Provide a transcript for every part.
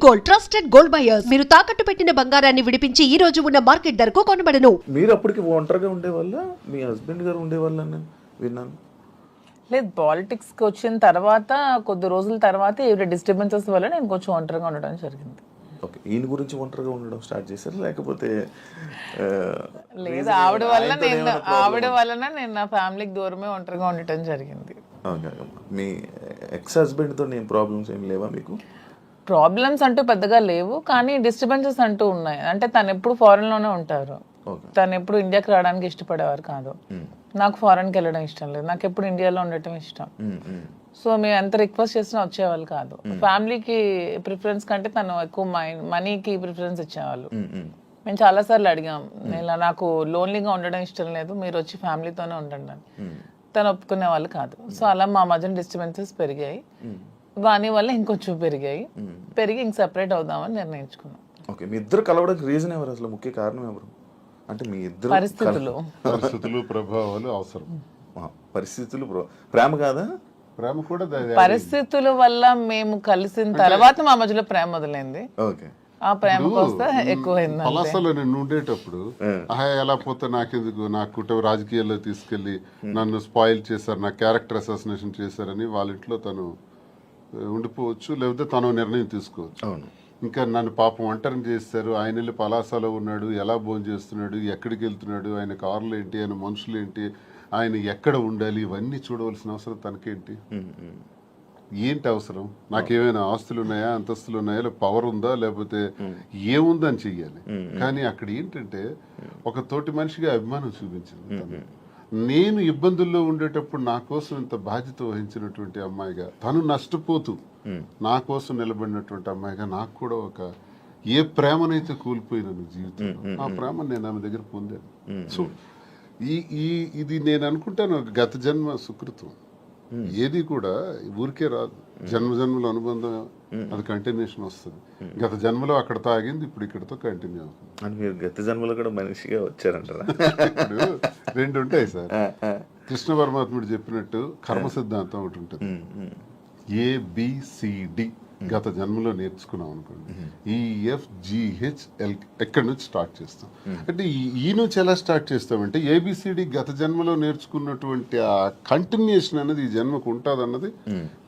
Gold trusted gold buyers మీరు తాకట్టు పెట్టిన బంగారాన్ని విడిపించి ఈ రోజు ఉన్న మార్కెట్ ధరకు కొనబడను. మీరు అప్పటికి ఒంటరిగా ఉండేవాళ్ళ, మీ హస్బెండ్ గారు ఉండేవాళ్ళ విన్నాను. లేదు, పాలిటిక్స్కి వచ్చిన తర్వాత కొద్ది రోజుల తర్వాత ఎవరి డిస్టర్బెన్సెస్ వల్ల నేను కొంచెం ఒంటరిగా ఉండడం జరిగింది. ఓకే, ఈయన గురించి ఒంటరిగా ఉండడం స్టార్ట్ చేశారు లేకపోతే లేదు, ఆవిడ వలన నేను నా ఫ్యామిలీకి దూరమే ఒంటరిగా ఉండటం జరిగింది. మీ ఎక్స్ హస్బెండ్తో నేను ప్రాబ్లమ్స్ ఏం లేవా మీకు? ప్రాబ్లమ్స్ అంటూ పెద్దగా లేవు, కానీ డిస్టర్బెన్సెస్ అంటూ ఉన్నాయి. అంటే తను ఎప్పుడు ఫారెన్లోనే ఉంటారు, తను ఎప్పుడు ఇండియాకి రావడానికి ఇష్టపడేవారు కాదు. నాకు ఫారెన్కి వెళ్ళడం ఇష్టం లేదు, నాకు ఎప్పుడు ఇండియాలో ఉండటం ఇష్టం. సో మేము ఎంత రిక్వెస్ట్ చేసినా వచ్చేవాళ్ళు కాదు. ఫ్యామిలీకి ప్రిఫరెన్స్ కంటే తను ఎక్కువ మనీకి ప్రిఫరెన్స్ ఇచ్చేవాళ్ళు. మేము చాలాసార్లు అడిగాం, ఇలా నాకు లోన్లీగా ఉండడం ఇష్టం లేదు, మీరు వచ్చి ఫ్యామిలీతోనే ఉండండి అని. తను ఒప్పుకునే వాళ్ళు కాదు. సో అలా మా మధ్యన డిస్టర్బెన్సెస్ పెరిగాయి, వాని వల్ల ఇంకొంచెం పెరిగి ఇంక సెపరేట్ అవుదామని నిర్ణయించుకున్నాం. ఓకే, మీ ఇద్దరు కలవడానికి రీజన్ ఎవరు, అసలు ముఖ్య కారణం ఎవరు? అంటే మీ ఇద్దరు పరిస్థితులు ప్రభావాలు అవసరం. పరిస్థితులు ప్రేమ కాదా? ప్రేమ కూడా పరిస్థితుల వల్ల మేము కలిసిన తర్వాత మా మధ్యలో ప్రేమ మొదలైంది. ఓకే, ఆ ప్రేమ కోస్తా ఎక్కువైంది. పలాసలో నేను ఉండేటప్పుడు ఎలా పోతే నాకెందుకు, నా కుటుంబ రాజకీయాల్లో తీసుకెళ్లి నన్ను స్పాయిల్ చేశారు, నా క్యారెక్టర్ అసాసినేషన్ చేశారని వాళ్ళ ఇంట్లో తను ఉండిపోవచ్చు, లేకపోతే తను నిర్ణయం తీసుకోవచ్చు. అవును, ఇంకా నన్ను పాపం ఒంటరిని చేస్తారు, ఆయన వెళ్ళి పలాసలో ఉన్నాడు, ఎలా భోజనం చేస్తున్నాడు, ఎక్కడికి వెళ్తున్నాడు, ఆయన కార్లు ఏంటి, ఆయన మనుషులు ఏంటి, ఆయన ఎక్కడ ఉండాలి, ఇవన్నీ చూడవలసిన అవసరం తనకేంటి? ఏంటి అవసరం? నాకేమైనా ఆస్తులు ఉన్నాయా, అంతస్తులు ఉన్నాయా, లేకపోతే పవర్ ఉందా, లేకపోతే ఏముందని చెయ్యాలి. కానీ అక్కడ ఏంటంటే ఒక తోటి మనిషిగా అభిమానం చూపించింది. నేను ఇబ్బందుల్లో ఉండేటప్పుడు నా కోసం ఇంత బాధ్యత వహించినటువంటి అమ్మాయిగా, తను నష్టపోతూ నా కోసం నిలబడినటువంటి అమ్మాయిగా నాకు కూడా ఒక ఏ ప్రేమనైతే కోల్పోయినాను జీవితంలో, ఆ ప్రేమ నేను ఆమె దగ్గర పొందాను. సో ఇది నేను అనుకుంటాను గత జన్మ సుకృతం. ఏది కూడా ఊరికే రాదు, జన్మల అనుబంధం అది కంటిన్యూషన్ వస్తుంది. గత జన్మలో అక్కడ తాగింది ఇప్పుడు ఇక్కడతో కంటిన్యూ అవుతుంది. అని మీరు గత జన్మలో కూడా మనిషిగా వచ్చారంటారా? ఇప్పుడు రెండు ఉంటాయి సార్. కృష్ణ పరమాత్ముడు చెప్పినట్టు కర్మ సిద్ధాంతం ఒకటి ఉంటుంది. ABCD గత జన్మలో నేర్చుకున్నాం అనుకోండి, EFGHL ఎక్కడి నుంచి స్టార్ట్ చేస్తాం. అంటే ఈ నుంచి ఎలా స్టార్ట్ చేస్తామంటే ABCD గత జన్మలో నేర్చుకున్నటువంటి ఆ కంటిన్యూషన్ అనేది ఈ జన్మకు ఉంటుంది అన్నది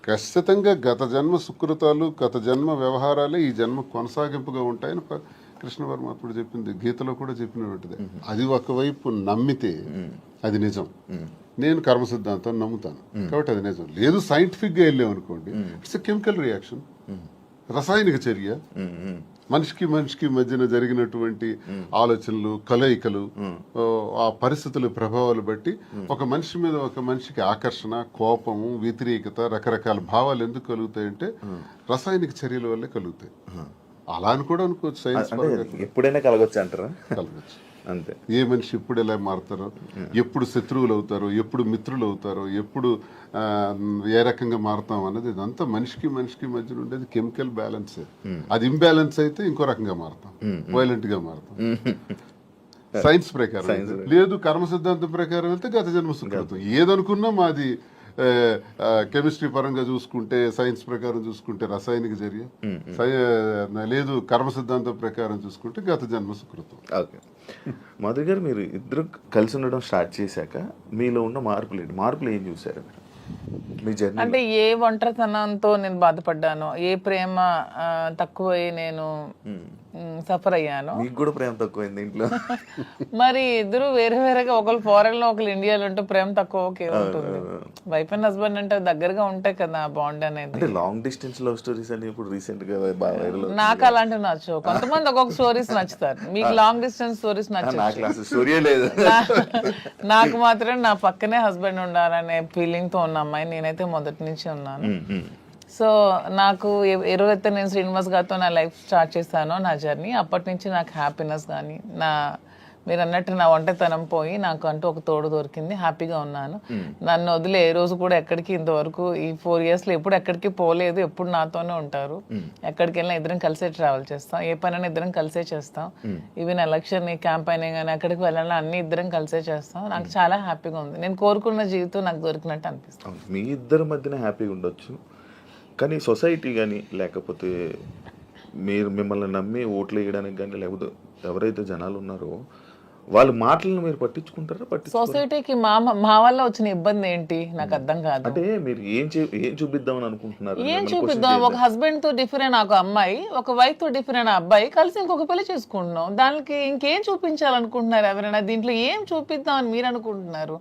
ఖచ్చితంగా గత జన్మ సుకృతాలు, గత జన్మ వ్యవహారాలే ఈ జన్మ కొనసాగింపుగా ఉంటాయని కృష్ణ పరమాత్ముడు చెప్పింది, గీతలో కూడా చెప్పినటువంటిది. అది ఒకవైపు నమ్మితే అది నిజం. నేను కర్మ సిద్ధాంతాన్ని నమ్ముతాను కాబట్టి అది నిజం. లేదు సైంటిఫిక్గా వెళ్ళామనుకోండి, ఇట్స్ ఎ కెమికల్ రియాక్షన్, రసాయనిక చర్య. మనిషికి మధ్యన జరిగినటువంటి ఆలోచనలు, కలయికలు, ఆ పరిస్థితుల ప్రభావాలు బట్టి ఒక మనిషి మీద ఒక మనిషికి ఆకర్షణ, కోపము, వ్యతిరేకత, రకరకాల భావాలు ఎందుకు కలుగుతాయంటే రసాయనిక చర్యల వల్లే కలుగుతాయి. అలా అని కూడా అనుకోవచ్చు, సైన్స్ ఎప్పుడైనా కలగొచ్చు అంటారా? కలగచ్చు అంతే. ఏ మనిషి ఎప్పుడు ఎలా మారుతారో, ఎప్పుడు శత్రువులు అవుతారో, ఎప్పుడు మిత్రులు అవుతారో, ఎప్పుడు ఏ రకంగా మారుతాం అన్నది ఇదంతా మనిషికి మధ్య ఉండేది కెమికల్ బ్యాలెన్స్. అది ఇంబ్యాలెన్స్ అయితే ఇంకో రకంగా మారుతాం, వైలెంట్ గా మారుతాం. సైన్స్ ప్రకారం లేదు, కర్మ సిద్ధాంతం ప్రకారం అయితే గత జన్మ సుకృతం. ఏదనుకున్నా మాది కెమిస్ట్రీ పరంగా చూసుకుంటే, సైన్స్ ప్రకారం చూసుకుంటే రసాయనిక చర్య, లేదు కర్మ సిద్ధాంతం ప్రకారం చూసుకుంటే గత జన్మ సుకృతం. ఓకే, మధు గారు, మీరు ఇద్దరు కలిసి ఉండడం స్టార్ట్ చేశాక మీలో ఉన్న మార్పులు ఏం చూసారు మీ జర్నీ? అంటే ఏ ఒంటరితనంతో నేను బాధపడ్డానో, ఏ ప్రేమ తక్కువై నేను సఫర్ అయ్యాను. మీకు కూడా ప్రేమ తక్కువైంది ఇంట్లో? మరి ఇద్దరు వేరేగా, ఒకళ్ళు ఫారెన్ లో ఒకళ్ళు ఇండియాలో ఉంటే ప్రేమ తక్కువ ఉంటుంది. వైఫ్ అండ్ హస్బెండ్ అంటే దగ్గరగా ఉంటాయి కదా బాండ్ అనేది. అంటే లాంగ్ డిస్టెన్స్ లవ్ స్టోరీస్ అని ఇప్పుడు రీసెంట్ గా బాగా వైరల్. నాకు అలాంటివి నచ్చవు. కొంతమంది ఒక్కొక్క స్టోరీస్ నచ్చుతారు. మీకు లాంగ్ డిస్టెన్స్ స్టోరీస్ నచ్చవు. నాకు మాత్రం నా పక్కనే హస్బెండ్ ఉండాలనే ఫీలింగ్ తో ఉన్న అమ్మాయి నేనైతే మొదటి నుంచి ఉన్నాను. సో నాకు ఎవరైతే నేను శ్రీనివాస్ గారితో నా లైఫ్ స్టార్ట్ చేశానో, నా జర్నీ, అప్పటి నుంచి నాకు హ్యాపీనెస్ కానీ, మీరు అన్నట్టు నా ఒంటరితనం పోయి నాకు అంటూ ఒక తోడు దొరికింది. హ్యాపీగా ఉన్నాను. నన్ను వదిలే ఏ రోజు కూడా ఎక్కడికి ఇంతవరకు ఈ 4 years లో ఎప్పుడు ఎక్కడికి పోలేదు. ఎప్పుడు నాతోనే ఉంటారు. ఎక్కడికి వెళ్ళినా ఇద్దరం కలిసే ట్రావెల్ చేస్తాం. ఏ పనైనా ఇద్దరం కలిసే చేస్తాం. ఈవెన్ ఎలక్షన్ క్యాంపెయిన్ కానీ ఎక్కడికి వెళ్ళాలన్నా అన్ని ఇద్దరం కలిసే చేస్తాం. నాకు చాలా హ్యాపీగా ఉంది. నేను కోరుకున్న జీవితం నాకు దొరికినట్టు అనిపిస్తుంది. మీ ఇద్దరి మధ్యన హ్యాపీగా ఉండొచ్చు, కానీ సొసైటీ కానీ లేకపోతే మీరు మిమ్మల్ని నమ్మి ఓట్లు వేయడానికి కానీ లేకపోతే ఎవరైతే జనాలు ఉన్నారో వాళ్ళ మాటలను మీరు పట్టించుకుంటారా? సొసైటీకి మా వల్ల వచ్చిన ఇబ్బంది ఏంటి నాకు అర్థం కాదు. అంటే మీరు ఏం చూపిద్దామని అనుకుంటున్నారు? ఏం చూపిద్దాం? ఒక హస్బెండ్ తో డిఫరెంట్ ఒక అమ్మాయి, ఒక వైఫ్ తో డిఫరెంట్ అబ్బాయి కలిసి ఇంకొక పెళ్లి చేసుకుంటున్నాం. దానికి ఇంకేం చూపించాలనుకుంటున్నారు ఎవరైనా? దీంట్లో ఏం చూపిద్దాం అని మీరు అనుకుంటున్నారు?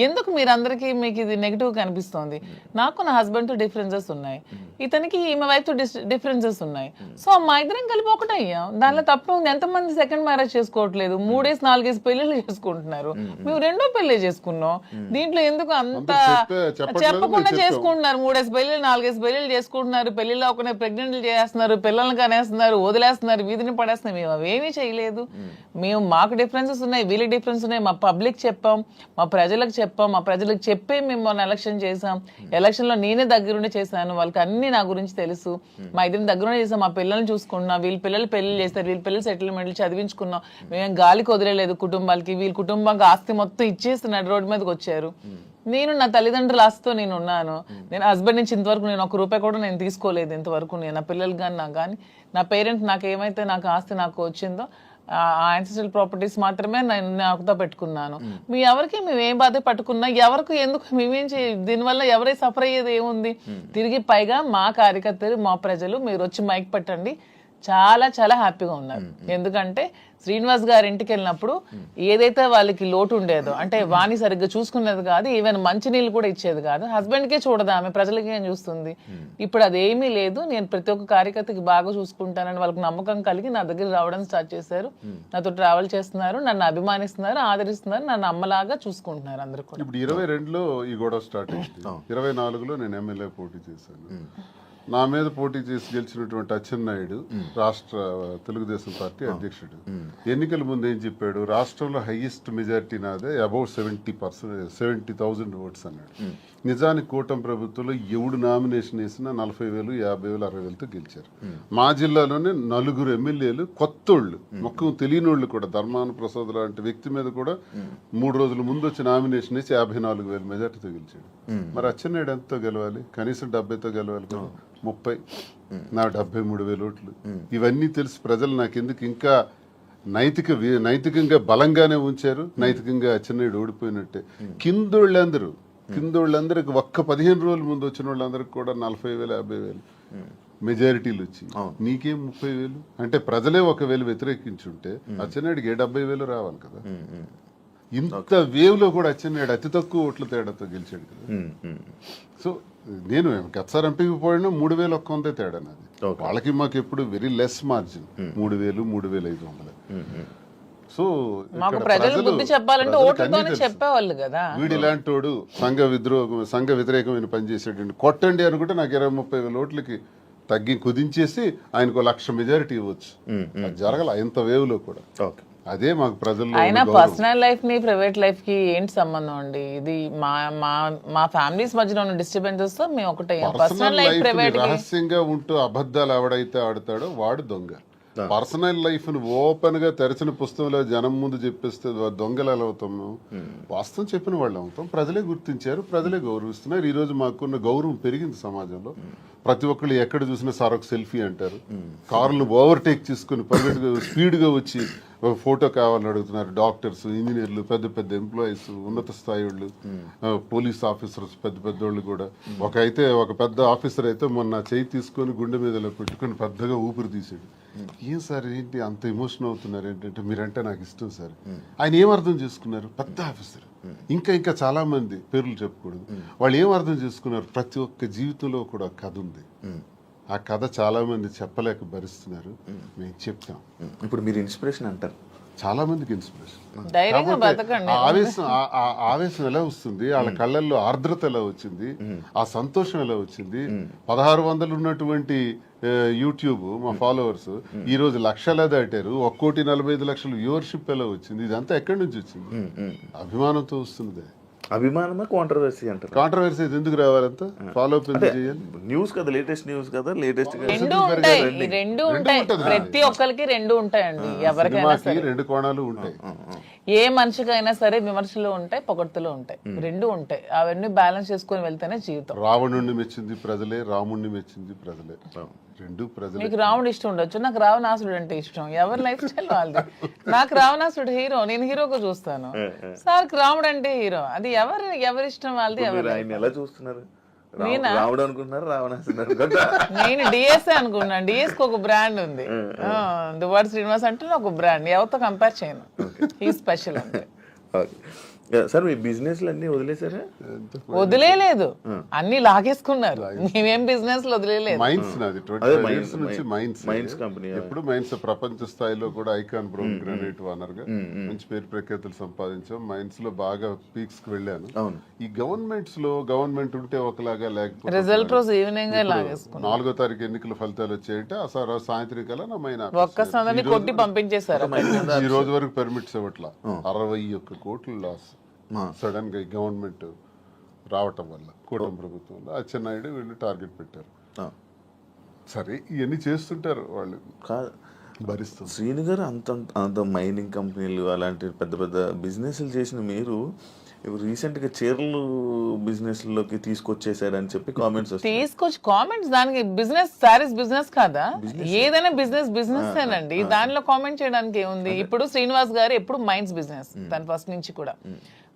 ఎందుకు మీరు అందరికీ మీకు ఇది నెగిటివ్ కనిపిస్తోంది? నాకు నా హస్బెండ్ తో డిఫరెన్సెస్ ఉన్నాయి, ఇతనికి ఈమె వైఫ్ తో డిఫరెన్సెస్ ఉన్నాయి. సో మా ఇద్దరం కలిపి ఒకటయ్యాం. దానిలో తప్ప ఉంది. ఎంతమంది సెకండ్ మ్యారేజ్ చేసుకోవట్లేదు, 3-4 పెళ్లిళ్ళు చేసుకుంటున్నారు. మేము 2వ పెళ్లి చేసుకున్నాం. దీంట్లో ఎందుకు అంత చెప్పకుండా చేసుకుంటున్నారు? 3 పెళ్లిళ్ళు 4 పెళ్లిళ్ళు చేసుకుంటున్నారు. పెళ్లిలో ఒక ప్రెగ్నెంట్లు చేస్తున్నారు, పిల్లల్ని కనేస్తున్నారు, వదిలేస్తున్నారు, వీధిని పడేస్తున్నారు. మేము అవేమీ చేయలేదు. మేము మాకు డిఫరెన్సెస్ ఉన్నాయి, వీళ్ళకి డిఫరెన్స్ ఉన్నాయి. మా పబ్లిక్ చెప్పాం, మా ప్రజలకు చెప్పాం, మా ప్రజలకు చెప్పే మేము మొన్న ఎలక్షన్ చేసాం. ఎలక్షన్ లో నేనే దగ్గరుండి చేశాను. వాళ్ళకి అన్ని నా గురించి తెలుసు. మా ఇద్దరిని దగ్గరుండి చేసాం. మా పిల్లల్ని చూసుకున్నాం, వీళ్ళ పిల్లలు పెళ్లి చేస్తారు, వీళ్ళ పిల్లలు సెటిల్మెంట్లు చదివించుకున్నాం. మేము గాలికి వదిలేదు కుటుంబాలకి. వీళ్ళ కుటుంబానికి ఆస్తి మొత్తం ఇచ్చేస్తున్నాడు, రోడ్డు మీదకి వచ్చారు. నేను నా తల్లిదండ్రుల ఆస్తితో నేను ఉన్నాను. నేను హస్బెండ్ నుంచి ఇంతవరకు నేను ₹1 కూడా నేను తీసుకోలేదు ఇంతవరకు. నేను నా పిల్లలు కానీ నాకు కానీ నా పేరెంట్స్ నాకు ఏమైతే నాకు ఆస్తి నాకు వచ్చిందో ఆ యాన్సిస్ట్రల్ ప్రాపర్టీస్ మాత్రమే నేను నాకుతో పెట్టుకున్నాను. మీ ఎవరికి మేము ఏం బాధ పట్టుకున్నా, ఎవరికి ఎందుకు మేమేం దీనివల్ల ఎవరై సఫర్ అయ్యేది ఏముంది? తిరిగి పైగా మా కార్యకర్తలు మా ప్రజలు మీరు వచ్చి మైక్ పెట్టండి చాలా చాలా హ్యాపీగా ఉన్నారు. ఎందుకంటే శ్రీనివాస్ గారి ఇంటికి వెళ్ళినప్పుడు ఏదైతే వాళ్ళకి లోటు ఉండేదో, అంటే వాణి సరిగ్గా చూసుకునేది కాదు, ఈవెన్ మంచినీళ్ళు కూడా ఇచ్చేది కాదు. హస్బెండ్కే చూడదు ఆమె, ప్రజలకి ఏం చూస్తుంది? ఇప్పుడు అదేమీ లేదు. నేను ప్రతి ఒక్క కార్యకర్తకి బాగా చూసుకుంటానని వాళ్ళకి నమ్మకం కలిగి నా దగ్గర రావడం స్టార్ట్ చేశారు. నాతో ట్రావెల్ చేస్తున్నారు, నన్ను అభిమానిస్తున్నారు, ఆదరిస్తున్నారు, నన్ను అమ్మలాగా చూసుకుంటున్నారు అందరు కూడా. ఇప్పుడు 22లో ఈ గొడవ స్టార్ట్ అయింది. 24లో నేను ఎమ్మెల్యే పోటీ చేశాను. నా మీద పోటీ చేసి గెలిచినటువంటి అచ్చెన్నాయుడు రాష్ట్ర తెలుగుదేశం పార్టీ అధ్యక్షుడు ఎన్నికల ముందు ఏం చెప్పాడు? రాష్ట్రంలో హైయెస్ట్ మెజారిటీ నాదే, అబౌట్ 70,000 ఓట్స్ అన్నాడు. నిజానికి కూటమి ప్రభుత్వంలో ఎవడు నామినేషన్ వేసినా 40,000, 50,000, 60,000తో గెలిచారు. మా జిల్లాలోనే 4 ఎమ్మెల్యేలు కొత్తోళ్ళు, మొక్కం తెలియనోళ్ళు కూడా, ధర్మాన ప్రసాద్ లాంటి వ్యక్తి మీద కూడా 3 రోజుల ముందు వచ్చి నామినేషన్ వేసి 54,000 మెజార్టీతో గెలిచాడు. మరి అచ్చెన్నాయుడు ఎంతో గెలవాలి? కనీసం 70తో గెలవాలి కదా. 30, నా 73,000 ఓట్లు. ఇవన్నీ తెలిసి ప్రజలు నాకెందుకు ఇంకా నైతికంగా బలంగానే ఉంచారు. నైతికంగా అచ్చెన్నాయుడు ఓడిపోయినట్టే. కిందోళ్ళందరికి ఒక్క 15 రోజుల ముందు వచ్చిన వాళ్ళందరికి కూడా 40,000, 50,000 మెజారిటీలు వచ్చి నీకేం 30,000? అంటే ప్రజలే 1,000 వ్యతిరేకించుంటే అచ్చెన్నాయుడికి 70,000 రావాలి కదా. ఇంత వేవ్ లో కూడా అచ్చెన్నాయుడు అతి తక్కువ ఓట్ల తేడాతో గెలిచాడు కదా. సో నేను గతసారి ఎంపీకి పోయినా 3,100 తేడా నాది. వాళ్ళకి మాకు ఎప్పుడు వెరీ లెస్ మార్జిన్, 3,000, 3,500. సో మాకు ప్రజలు బుద్ధి చెప్పాలంటే ఓట్లతోనే చెప్పేవాళ్ళు కదా. వీడు ఇలాంటి వాడు సంఘ వ్యతిరేకమైన పని చేసేటండి, కొట్టండి అనుకుంటే నాకు 20-30,000 ఓట్లకి కుదించేసి ఆయనకు 1,00,000 మెజారిటీ ఇవ్వచ్చు. అది జరగల ఇంత వేవ్ లో కూడా. అదే మాకు ప్రజల్లో. అయినా పర్సనల్ లైఫ్ ని ప్రైవేట్ లైఫ్ కి ఏంటి సంబంధం అండి? ఇది మా ఫ్యామిలీస్ మధ్యలో ఉన్న డిస్టర్బెన్సెస్ తో మేము ఒకటే. పర్సనల్ లైఫ్ ప్రైవేట్ రహస్యంగా ఉంటూ అబద్ధాలు ఎవడైతే ఆడతాడో వాడు దొంగ. పర్సనల్ లైఫ్ ను ఓపెన్ గా తెరచిన పుస్తకంలో జనం ముందు చెప్పేస్తే దొంగలు ఎలా అవుతాం? వాస్తవం చెప్పిన వాళ్ళు అవుతాం. ప్రజలే గుర్తించారు, ప్రజలే గౌరవిస్తున్నారు. ఈ రోజు మాకున్న గౌరవం పెరిగింది సమాజంలో. ప్రతి ఒక్కళ్ళు ఎక్కడ చూసినా సార్ ఒక సెల్ఫీ అంటారు. కార్లు ఓవర్టేక్ చేసుకుని స్పీడ్ గా వచ్చి ఫోటో కావాలని అడుగుతున్నారు. డాక్టర్స్, ఇంజనీర్లు, పెద్ద పెద్ద ఎంప్లాయీస్, ఉన్నత స్థాయి వాళ్ళు, పోలీస్ ఆఫీసర్స్, పెద్ద పెద్దోళ్ళు కూడా. ఒక పెద్ద ఆఫీసర్ అయితే మొన్న చేయి తీసుకొని గుండె మీద పెట్టుకొని పెద్దగా ఊపిరి తీసాడు. ఏం సార్ ఏంటి అంత ఎమోషన్ అవుతున్నారు? ఏంటంటే మీరంటే నాకు ఇష్టం సార్. ఆయన ఏం అర్థం చేసుకున్నారు? పెద్ద ఆఫీసర్. ఇంకా చాలా మంది పేర్లు చెప్పకూడదు. వాళ్ళు ఏం అర్థం చేసుకున్నారు? ప్రతి ఒక్క జీవితంలో కూడా కథ ఉంది. ఆ కథ చాలా మంది చెప్పలేక భరిస్తున్నారు. మేము చెప్తాం. ఇప్పుడు మీరు ఇన్స్పిరేషన్ అంటారు, చాలా మందికి ఇన్స్పిరేషన్. ఆవేశం ఎలా వస్తుంది? వాళ్ళ కళ్ళల్లో ఆర్ద్రత ఎలా వచ్చింది? ఆ సంతోషం ఎలా వచ్చింది? 1,600 ఉన్నటువంటి యూట్యూబ్ మా ఫాలోవర్స్ ఈ రోజు 1,00,000 దాటారు. 1,45,00,000 వ్యూవర్షిప్ ఎలా వచ్చింది? ఇదంతా ఎక్కడి నుంచి వచ్చింది? అభిమానంతో వస్తుంది. అభిమానమా కాంట్రవర్సీ అంటారు? కాంట్రవర్సీ ఎందుకు రావాలంత? ఫాలో అప్ చేయాలి. న్యూస్ కదా, లేటెస్ట్ న్యూస్ కదా, లేటెస్ట్ రెండు ఉంటాయి. ప్రతి ఒక్కరికి 2 ఉంటాయండి. ఎవరికైనా సరే 2 కోణాలు ఉంటాయి. ఏ మనిషికైనా సరే విమర్శలు ఉంటాయి, పొగడ్తలు ఉంటాయి, 2 ఉంటాయి. అవన్నీ బ్యాలెన్స్ చేసుకొని వెళ్తేనే జీవితం. రావణుణ్ణి మెచ్చింది ప్రజలే, రాముణ్ణి మెచ్చింది ప్రజలే. రెండు ప్రజలు మీకు రావణ ఇష్టం ఉండొచ్చు, నాకు రావణాసుడు అంటే ఇష్టం. ఎవరి లైఫ్ స్టైల్ వాళ్ళది. నాకు రావణాసుడు హీరో, నేను హీరోగా చూస్తాను. సార్ రాముడు అంటే హీరో, అది ఎవరి ఇష్టం వాళ్ళది. మీరు ఆయన ఎలా చూస్తున్నారు? రాముడు అనుకుంటున్నారు, రావణాసుడు అనుకుంటారు? నేను డిఎస్ అనుకున్నాను. డిఎస్ కి ఒక బ్రాండ్ ఉంది, దువ్వాడ శ్రీనివాస్ అంటే ఒక బ్రాండ్. ఎవరితో కంపేర్ చేయను, ఈ స్పెషల్ అంటే. సార్ మీ బిజినెస్ అన్ని వదిలేసారా? వదిలేదు, అన్ని లాగేసుకున్నారు. మేమేం బిజినెస్ వదిలేదు. మైన్స్ నాది 25 years నుంచి మైన్స్ కంపెనీ. ఎప్పుడు మైన్స్ ప్రపంచ స్థాయిలో కూడా ఐకాన్ బ్రౌన్ గ్రానైట్ ఓనర్ గా మంచి పేరు ప్రఖ్యాతులు సంపాదించాం. మైన్స్ లో బాగా పీక్స్ కి వెళ్ళాను. ఈ గవర్నమెంట్స్ లో గవర్నమెంట్ ఉంటే ఒకలాగా, లేకపోతే రిజల్ట్ రోజు ఈవినింగ్ లాగేసుకున్నాను. 4వ తారీఖు ఎన్నికల ఫలితాలు వచ్చాయంటే ఆ సాయంత్రం కల్లా నా మైనా ఒక్కసారి కొట్టి పంపించేశారు. ఈ రోజు వరకు పర్మిట్స్ ఇవ్వట్లా. 61 కోట్లు లాస్ సడన్ గా గవర్నమెంట్ రావటం వల్ల, కూటమి ప్రభుత్వంలో అచ్చెన్నాయుడు వీళ్ళు టార్గెట్ పెట్టారు. సరే ఇవన్నీ చేస్తుంటారు వాళ్ళు, భరిస్తుంది. శ్రీను గారు అంత మైనింగ్ కంపెనీలు అలాంటి పెద్ద పెద్ద బిజినెస్లు చేసిన మీరు రీసెంట్గా చీరలు బిజినెస్లోకి తీసుకొచ్చేసారని చెప్పి కామెంట్స్ తీసుకొచ్చి కామెంట్స్. దానికి బిజినెస్, సారీస్ బిజినెస్ కాదా? ఏదైనా బిజినెస్ ఏనండి, దానిలో కామెంట్ చేయడానికి ఏముంది? ఇప్పుడు శ్రీనివాస్ గారు ఎప్పుడు మైన్స్ బిజినెస్, తను ఫస్ట్ నుంచి కూడా.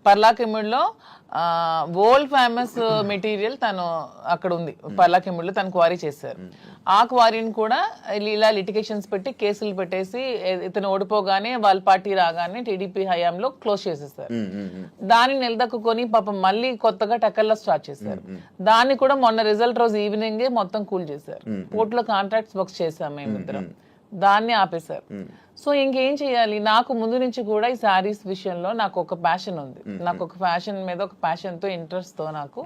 పర్లాకిమిడిలో వరల్డ్ ఫేమస్ మెటీరియల్ తను అక్కడ ఉంది. పర్లాకిమిడిలో తను క్వారీ చేశారు. ఆ క్వారీని కూడా ఇలా లిటిగేషన్స్ పెట్టి కేసులు పెట్టేసి ఇతను ఓడిపోగానే వాళ్ళ పార్టీ రాగానే టీడీపీ హయాంలో క్లోజ్ చేసేసారు. దాన్ని నిలదక్కుని పాపం మళ్ళీ కొత్తగా టెక్కల్లో స్టార్ట్ చేశారు. దాన్ని కూడా మొన్న రిజల్ట్ రోజు ఈవినింగ్ మొత్తం కూల్ చేశారు. కోర్టులో కాంట్రాక్ట్స్ వర్క్స్ చేశాం మేమిద్దరం, దాన్ని ఆపేశారు. సో ఇంకేం చేయాలి? నాకు ముందు నుంచి కూడా ఈ శారీస్ విషయంలో నాకు ఒక ప్యాషన్ ఉంది. నాకు ఒక ఫ్యాషన్ మీద ఒక ప్యాషన్ తో, ఇంట్రెస్ట్ తో నాకు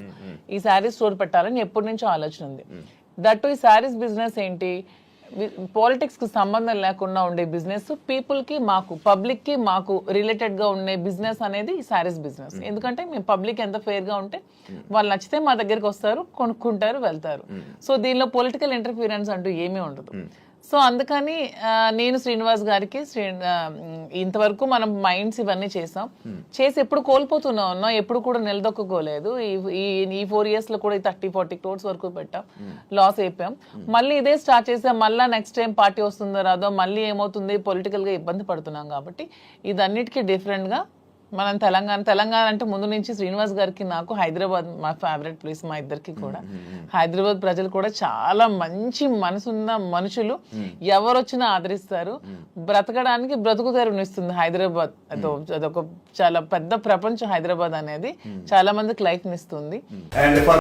ఈ శారీస్ స్టోర్ పెట్టాలని ఎప్పటి నుంచో ఆలోచన ఉంది. దట్టు ఈ శారీస్ బిజినెస్ ఏంటి, పాలిటిక్స్ కి సంబంధం లేకుండా ఉండే బిజినెస్, పీపుల్ కి మాకు, పబ్లిక్ కి మాకు రిలేటెడ్ గా ఉండే బిజినెస్ అనేది ఈ శారీస్ బిజినెస్. ఎందుకంటే మేము పబ్లిక్ ఎంత ఫెయిర్ గా ఉంటే వాళ్ళు నచ్చితే మా దగ్గరికి వస్తారు, కొనుక్కుంటారు, వెళ్తారు. సో దీనిలో పొలిటికల్ ఇంటర్ఫీరెన్స్ అంటూ ఏమీ ఉండదు. సో అందుకని నేను శ్రీనివాస్ గారికి ఇంతవరకు మనం మైండ్స్ ఇవన్నీ చేసాం, చేసి ఎప్పుడు కోల్పోతున్నా ఉన్నాం, ఎప్పుడు కూడా నిలదొక్కుకోలేదు. ఈ 4 years లో కూడా 30-40 crores వరకు పెట్టాం, లాస్ అయిపోయాం. మళ్ళీ ఇదే స్టార్ట్ చేసాం. మళ్ళీ నెక్స్ట్ టైం పార్టీ వస్తుందో రాదో, మళ్ళీ ఏమవుతుంది, పొలిటికల్ గా ఇబ్బంది పడుతున్నాం. కాబట్టి ఇదన్నిటికీ డిఫరెంట్ గా మనం తెలంగాణ అంటే ముందు నుంచి శ్రీనివాస్ గారికి నాకు హైదరాబాద్ మా ఫేవరెట్ ప్లేస్, మా ఇద్దరికి కూడా. హైదరాబాద్ ప్రజలు కూడా చాలా మంచి మనసున్న మనుషులు, ఎవరు వచ్చినా ఆదరిస్తారు. బ్రతకడానికి బ్రతుకు తెరునిస్తుంది హైదరాబాద్. అదొక చాలా పెద్ద ప్రపంచం హైదరాబాద్ అనేది, చాలా మందికి లైఫ్ నిస్తుంది.